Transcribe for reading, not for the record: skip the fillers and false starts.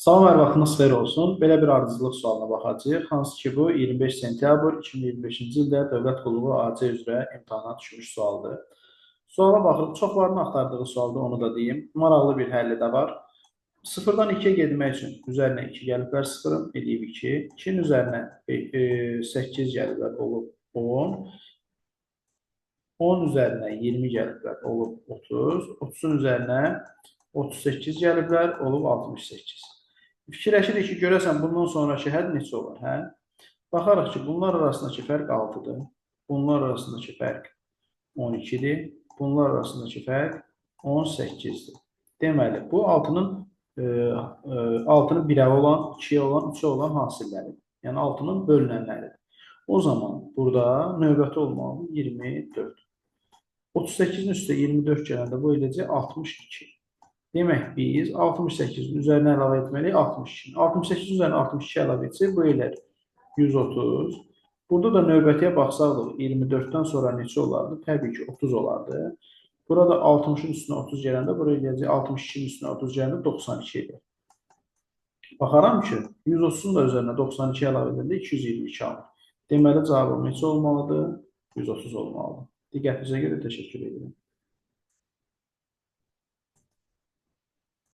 Salam, hər vaxtınız xeyir olsun. Belə bir ardıcıllıq sualına baxacağıq. Hansı ki, bu 25 sentyabr 2025-ci ildə Dövlət Qulluğu AC üzrə imtahana düşmüş sualdır. Suala baxıb çoxlarının axtardığı sualdır, onu da deyim. Maraqlı bir həlli də var. Sıfırdan 2-yə getmək üçün üzərinə 2 gəliblər, sıfırın eləyib 2. 2-nin üzərinə 8 gəliblər, olub 10. 10 üzərinə 20 gəliblər, olub 30. 30-un üzərinə 38 gəliblər, olub 68. Fikirləşirik ki, görəsən bundan sonraki həll neçə olar, hə? Baxarıq ki, bunlar arasındakı fərq 6-dır. Bunlar arasındakı fərq 12-dir. Bunlar arasındakı fərq 18-dir. Deməli, bu 6-nın 1-ə olan, 2-yə olan, 3-ə olan hasilləridir. Yəni 6-nın bölünənləridir. O zaman burada növbəti olmalı 24. 38-in üstə 24 gələndə bu eləcək 62. Demək, biz 68-in üzərinə əlavə etməliyik 62. 68 üzərinə 62 əlavə etsək, bu elər 130. Burada da növbətiyə baxsaqdır, 24-dən sonra neçə olardı? Təbii ki, 30 olardı. Burada 60-ın üstünə 30 gələndə, buraya gələcək 62-nin üstünə 30 gələndə 92 edir. Baxaram ki, 130-un da üzərinə 92 əlavə edəndə 222 alır. Deməli, cavabım neçə olmalıdır? 130 olmalıdır. Diqqətinizə görə təşəkkür edirəm.